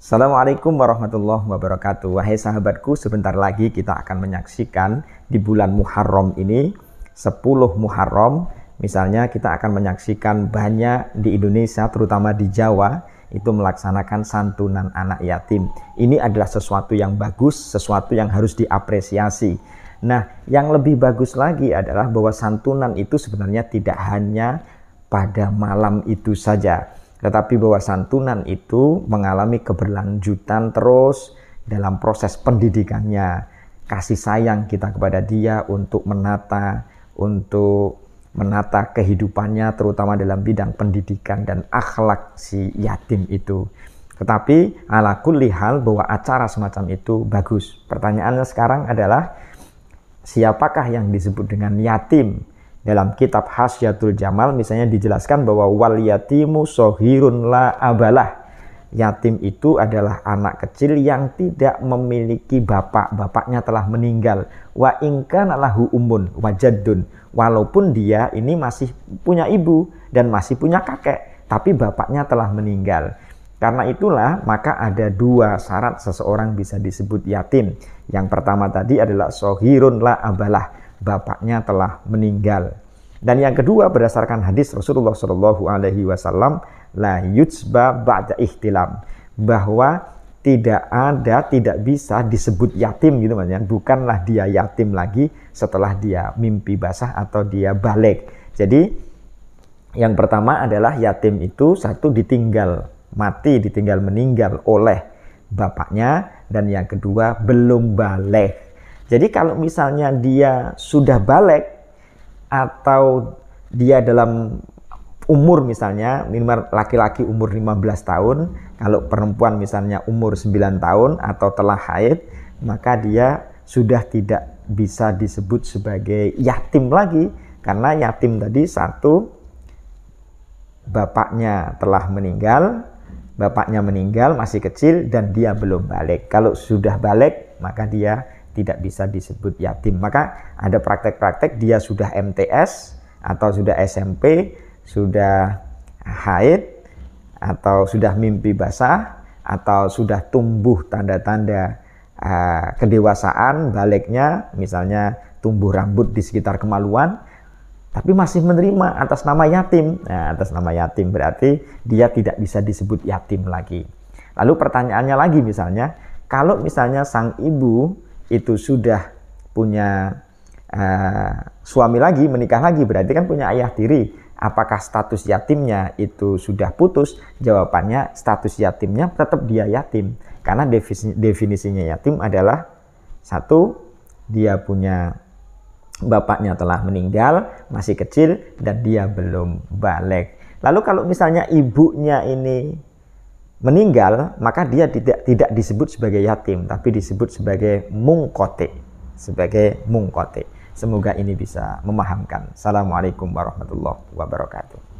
Assalamualaikum warahmatullahi wabarakatuh. Wahai sahabatku, sebentar lagi kita akan menyaksikan di bulan Muharram ini, 10 Muharram, misalnya kita akan menyaksikan banyak di Indonesia, terutama di Jawa, itu melaksanakan santunan anak yatim. Ini adalah sesuatu yang bagus, sesuatu yang harus diapresiasi. Nah, yang lebih bagus lagi adalah bahwa santunan itu sebenarnya tidak hanya pada malam itu saja, tetapi bahwa santunan itu mengalami keberlanjutan terus dalam proses pendidikannya. Kasih sayang kita kepada dia untuk menata kehidupannya, terutama dalam bidang pendidikan dan akhlak si yatim itu. Tetapi ala kulli hal bahwa acara semacam itu bagus. Pertanyaannya sekarang adalah, siapakah yang disebut dengan yatim? Dalam kitab Hasyatul Jamal misalnya dijelaskan bahwa wal yatimu sohirun la abalah. Yatim itu adalah anak kecil yang tidak memiliki bapak, bapaknya telah meninggal. Wa ingkana lahu ummun wajaddun. Walaupun dia ini masih punya ibu dan masih punya kakek, tapi bapaknya telah meninggal. Karena itulah maka ada dua syarat seseorang bisa disebut yatim. Yang pertama tadi adalah sohirun la abalah, bapaknya telah meninggal. Dan yang kedua berdasarkan hadis Rasulullah SAW, la yutsba ba'da ihtilam, bahwa tidak bisa disebut yatim gitu maksudnya. Bukanlah dia yatim lagi setelah dia mimpi basah atau dia balik. Jadi yang pertama adalah yatim itu satu ditinggal mati, ditinggal meninggal oleh bapaknya, dan yang kedua belum balik. Jadi kalau misalnya dia sudah balik atau dia dalam umur misalnya minimal laki-laki umur 15 tahun, kalau perempuan misalnya umur 9 tahun atau telah haid, maka dia sudah tidak bisa disebut sebagai yatim lagi, karena yatim tadi satu, bapaknya telah meninggal, masih kecil dan dia belum balik. Kalau sudah balik maka dia tidak bisa disebut yatim. Maka ada praktek-praktek dia sudah MTS atau sudah SMP, sudah haid atau sudah mimpi basah atau sudah tumbuh tanda-tanda kedewasaan, baliknya misalnya tumbuh rambut di sekitar kemaluan, tapi masih menerima atas nama yatim. Nah, atas nama yatim berarti dia tidak bisa disebut yatim lagi. Lalu pertanyaannya lagi misalnya, kalau misalnya sang ibu itu sudah punya suami lagi, menikah lagi, berarti kan punya ayah tiri. Apakah status yatimnya itu sudah putus? Jawabannya status yatimnya tetap dia yatim. Karena definisinya yatim adalah satu, dia punya bapaknya telah meninggal, masih kecil, dan dia belum balik. Lalu kalau misalnya ibunya ini meninggal, maka dia tidak disebut sebagai yatim, tapi disebut sebagai mungkote. Semoga ini bisa memahamkan. Assalamualaikum warahmatullahi wabarakatuh.